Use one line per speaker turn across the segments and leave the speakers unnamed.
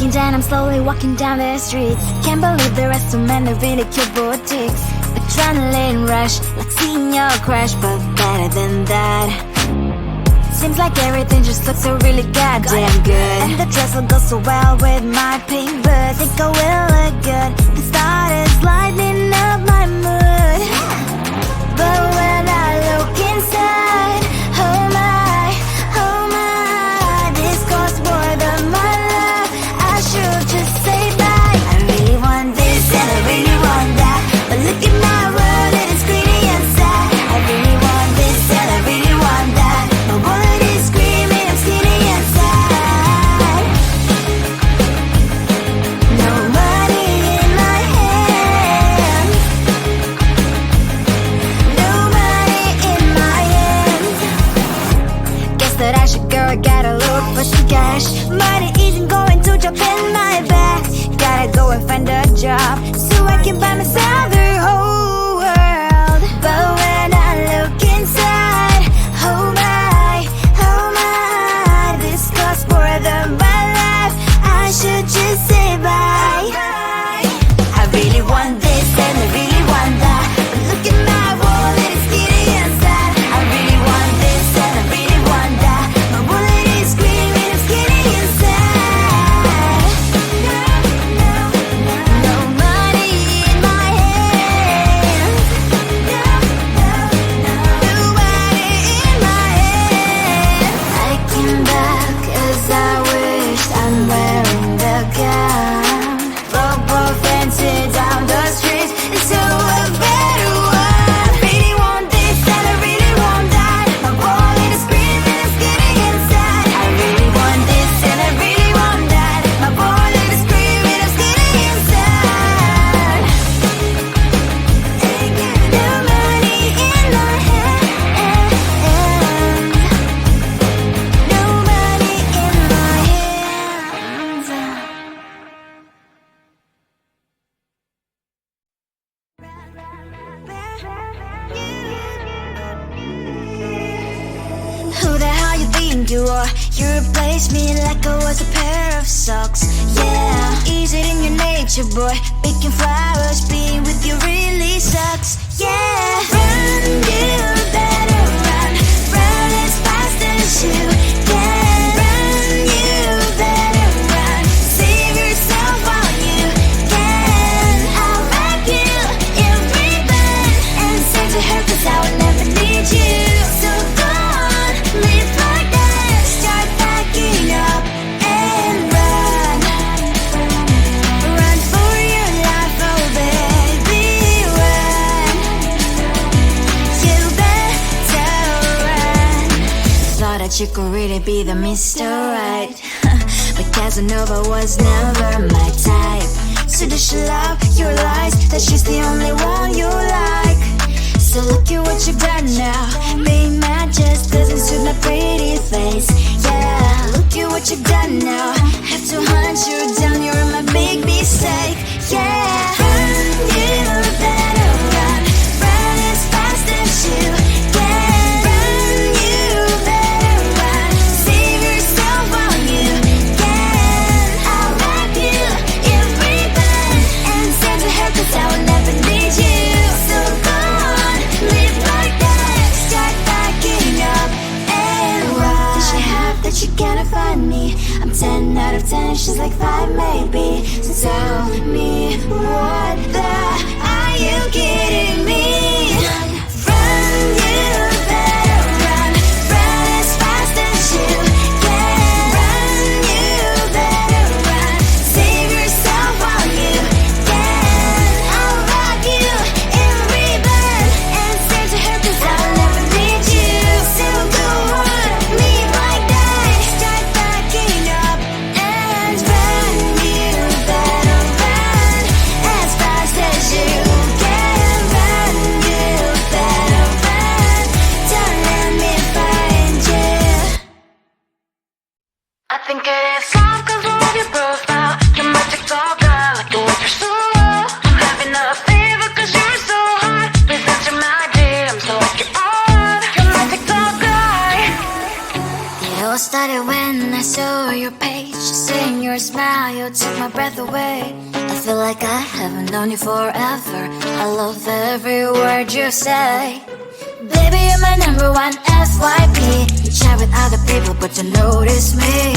Breaking down, I'm slowly walking down the streets. Can't believe there are so many really cute boutiques. Adrenaline rush, like seeing your crush, but better than that. Seems like everything just looks so really goddamn good. And the dress will go so well with my pink boots. Think I will look good. The start is lighting up my mood. But when I look inside, oh my, this costs more than my love. I should just say bye. I really want this and I really want that, but look at my world, it is greedy and sad. I really want this and I really want that. My wallet is screaming, I'm skinny and sad. No money in my hand. No money in my hand. Guess that I should go, I gotta look for some cash. Money isn't going to jump in my bag. Gotta go and find a job so I can buy myself the whole world. But when I look inside, oh my, this costs more than my life. I should just say bye. I really want this and I really want that, but look at my wallet, it's skinny and sad. I really want this and I really want that. My wallet is screaming, I'm skinny and sad. No money in my hand. No money in my hand. I came back 'cause I wished I'm wearing the gown. Robo fancy down the streets into a better one. Really want this and I really want that. My wallet is screaming, I'm skinny inside. I really want this and I really want that. My wallet is screaming, I'm skinny inside. No money in my hand. No money in my hands. Who the hell you think you are? You replaced me like I was a pair of socks. Yeah, is it in your nature, boy? Picking flowers, being with you really sucks. Yeah, run, you better run. Run as fast as you can. Run, you better run. Save yourself while you can. I'll wrap you in ribbon and send to her 'cause I will never need you. So go on, live like that. Start packing up and run. Run for your life, oh baby, run. You better run. Thought that you could really be the Mr. Right, but Casanova was never my type. So does she love your lies, that she's the only one you like? So look at what you've done now. Being mad just doesn't suit my pretty face. Yeah, look at what you've done now. Have to hunt you down, you're my big mistake. Yeah, run, you better run. Run as fast as you can. Run, you better run. Save yourself while you can. I'll wrap you in ribbon and send to her 'cause I will never need you. So go on, live like that. Start packing up and run. What does she have that you cannot find me? I'm 10 out of 10, she's like 5 maybe. So tell me, what the are you kidding me? Run, you better run. Run as fast as you can. Run, you better run. Save yourself while you can. I'll wrap you in ribbon and send to her 'cause I'll never need you. So go on, live like that. Start packing up and run. You better run. started when I saw your page. Seeing your smile, you took my breath away. I feel like I haven't known you forever. I love every word you say. Baby, you're my number one FYP. You chat with other people, but you notice me.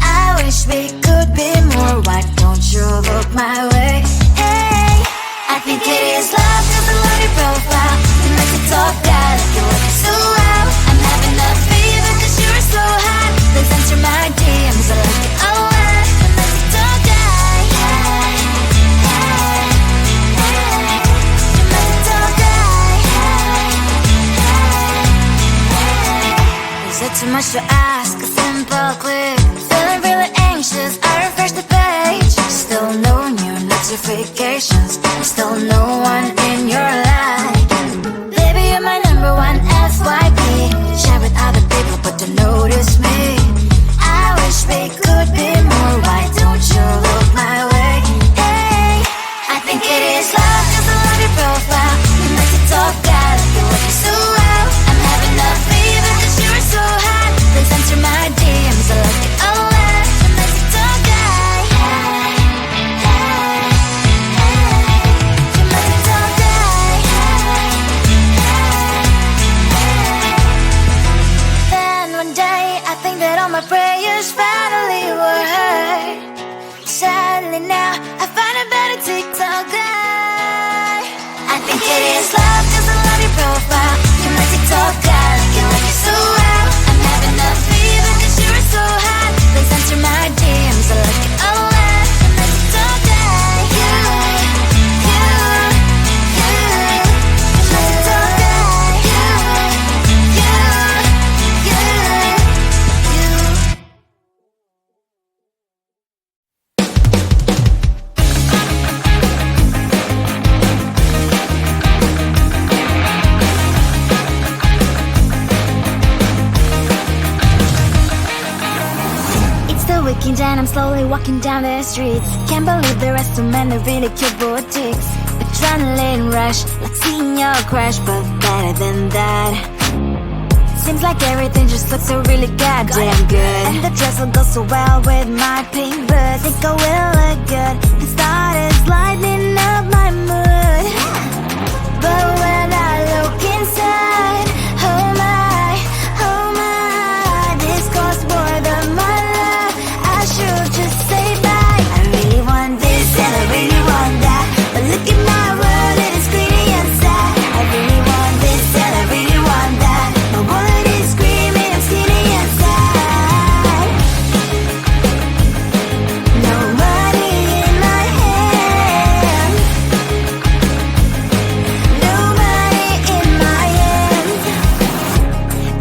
I wish we could be more. Why don't you look my way? Hey, I think it is love, cause I love your profile. You make me talk bad, like you look so well. I'm having a fever, cause you're so hot. Please answer my DMs, I like it a lot. You make me talk bad. Hey, hey, hey. You make me talk bad. Hey, hey. Is it too much to ask? A simple click. Feeling really anxious, I refresh the page. Still no new notifications. Still no one in your life. Baby, you're my number one FYP. Share with other people, but don't notice me. I wish we could be more. Why don't you look my way? Hey, I think it is love, cause I love your profile. You make it talk bad, like you look so well. I'm having a fever, cause you're so hot. Please answer my DMs, I like it a lot. You make it talk bad. Hey, hey, hey. You make it talk bad. Hey, hey, hey. Then one day, I think that all my prayers finally were heard. Sadly now, I find a better TikTok guy. I think it is love, cause I love your profile. You make TikTok guy, like you like it so well. I'm having a fever, cause you're so hot. Please answer my DMs, I like it a lot. You make TikTok guy. You make TikTok guy. You. It's the weekend and I'm slowly walking down the streets. Can't believe there are so many really cute boutiques. Adrenaline rush, like seeing your crush, but better than that. Seems like everything just looks so really goddamn good. And the dress will go so well with my pink boots. Think I will look good. The start is lighting up my mood. But when I look inside, oh my, this costs more than my love. I should just say bye. I really want this and I really want that, but look at my world, it is pretty and sad. I really want this and I really want that. My wallet is screaming, I'm skinny and sad. No money in my hand. No money in my hand.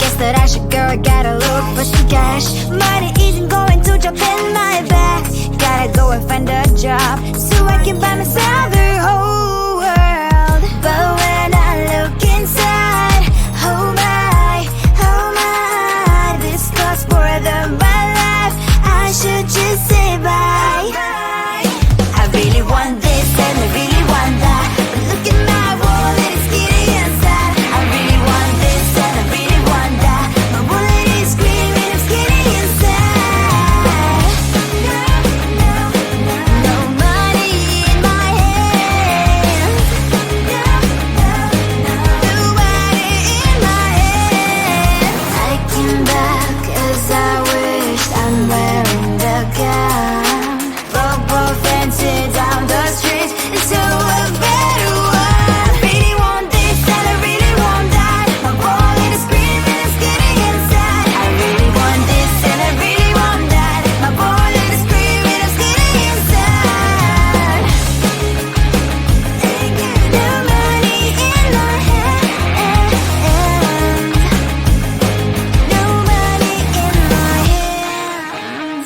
Guess that I should go, I gotta look for some cash. Money isn't going to drop in my bag. Gotta go and find a job so I can buy myself the whole world. But when I look inside, oh my, this costs more than my life. I should just say bye. I really want this and I really want that, but look at my wallet, it's skinny and sad. I really want this and I really want that. My wallet is screaming, I'm skinny and sad. No money in my hand. No money in my hand. I came back as I wished. I'm wearing the gown. Both fancy down the street into a better one. Really want this and I really want that. My wallet is screaming, it's getting inside. I really want this and I really want that. My wallet is screaming, it's getting inside. No money in my hand. No money in my hand.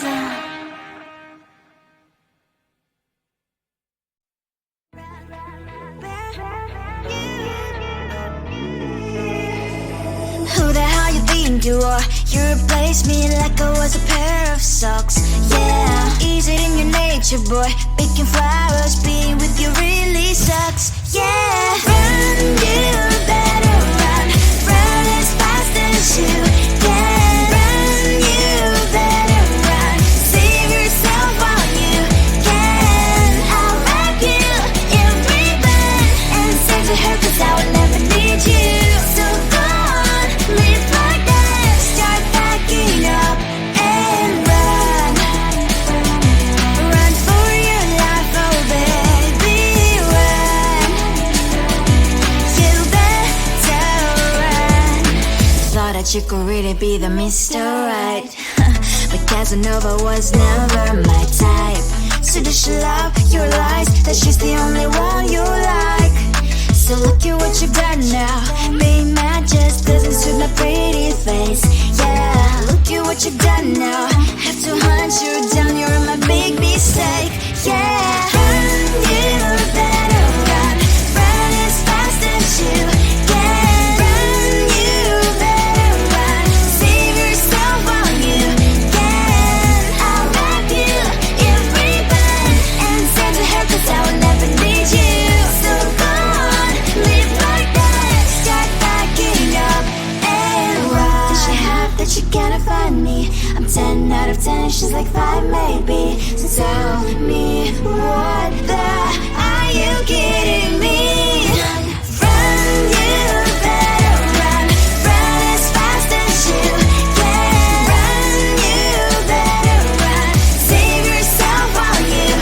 Who the hell you think you are? You replaced me like I was a pair of socks. Yeah, is it in your nature, boy? Picking flowers, being with you really sucks. Yeah, run, you better run. Run as fast as you can. Run, you that you could really be the Mr. Right. But Casanova was never my type. So does she love your lies, that she's the only one you like? So look at what you've done now. Being mad just doesn't suit my pretty face. Yeah, look at what you've done now. Have to hunt you down, you're my big mistake. Yeah, run, you better run. Run as fast as you can. Run, you better run. Save yourself while you can. I'll wrap you in ribbon and send to her 'cause I will never need you. So go on, live like that. Start backing up and run. Does she have that she cannot find me? I'm 10 out of 10, she's like 5 maybe. So tell me, what the are you kidding me? Run, you better run. Run as fast as you can. Run, you better run. Save yourself while you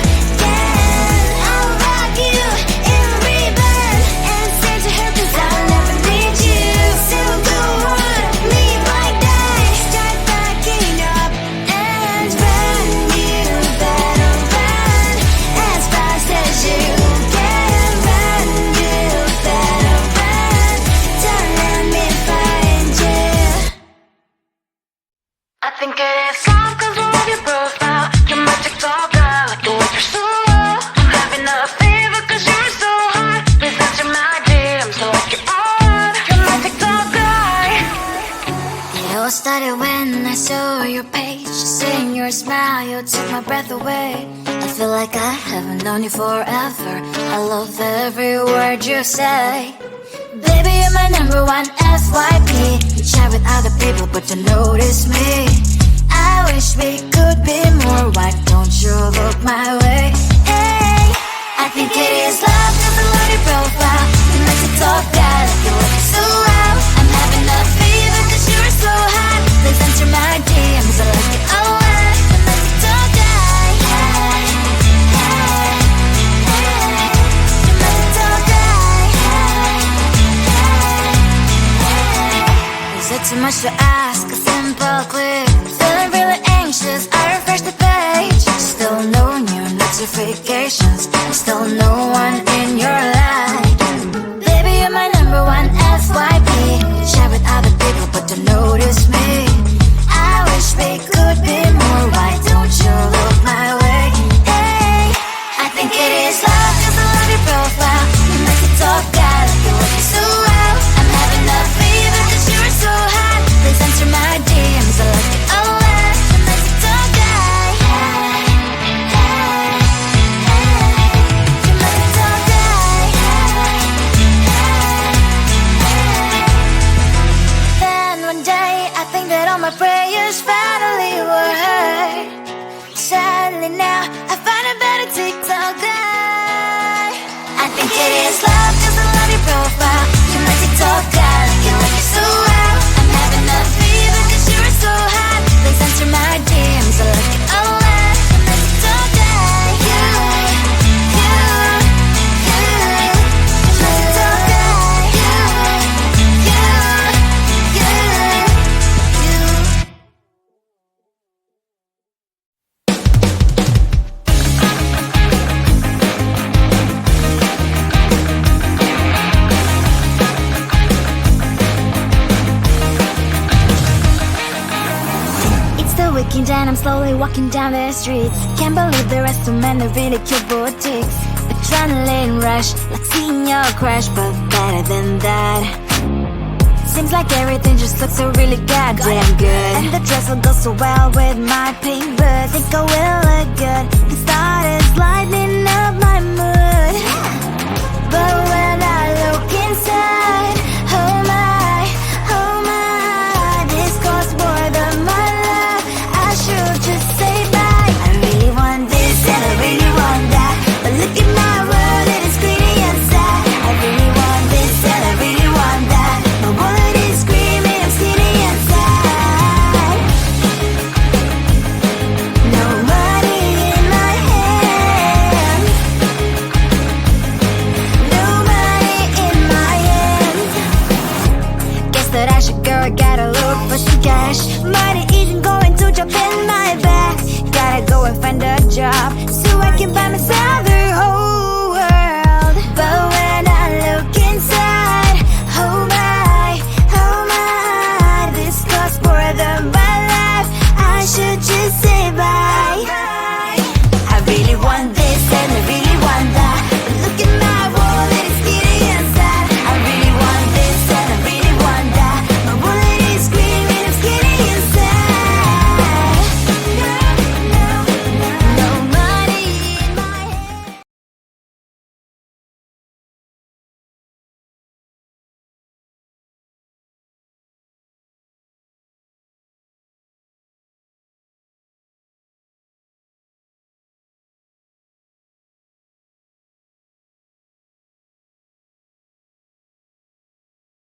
can. I'll wrap you in ribbon and send to her 'cause I'll never need you. So go on, live like that. Start backing up and run. You better run as fast as you can. Run, you better run. Don't let me find you. I think it is love 'cause I love your profile. You're my TikToker, like the way you're so low. I'm having a fever 'cause you're so hot. Please answer my DMs like you're on. You're my TikToker. It all started when I saw your page. Seeing your smile, you took my breath away. I feel like I haven't known you forever. I love every word you say. Baby, you're my number one FYP. You chat with other people but don't notice me. I wish we could be more. Why don't you look my way? Hey, I think it is love 'cause I love your profile. You like to talk that like you're looking so well. I'm having a fever 'cause you're so hot. Please answer my DMs, I like it a lot. I'm like to talk that. Hey, hey, hey. You're like to talk that. Is it too much to ask? A simple click. Feeling really anxious, I refresh the page. Still no new notifications. Still no one in your life. Baby, you're my number one FYP. Share with other people but don't notice me. I wish we could be more. Why don't you look my way? Hey, I think it is love 'cause I love your profile. You make it talk that like you're looking so well. I'm having a fever 'cause you're so hot. Please answer my DMs, I like it a lot. You make it talk that. Hey, hey, hey. You make it talk that. Hey, hey, hey. Then one day I think that all my prayers finally were heard. Sadly now I find a better TikTok guy. I think it is love 'cause I love your profile. You my TikTok guy, like you look so well. I'm having a fever 'cause you're so hot. Please answer my DMs, I like it a lot. You my TikTok guy. You my TikTok guy. It's the weekend and I'm slowly walking down the streets. Can't believe there are so many really cute boutiques. Adrenaline rush, like seeing your crush, but better than that. Seems like everything just looks so really goddamn good. And the dress will go so well with my pink boots. Think I will look good. The start is lighting up my mood. But when I look inside, oh my, this costs more than my love. I should just say bye. I really want this and I really want that. But look at my world, it is greedy and sad. I really want this and I really want that. My wallet is screaming, I'm skinny and sad. No money in my hand. No money. I gotta look for some cash. Money isn't going to jump in my back. Gotta go and find a job so I can buy myself the whole world. But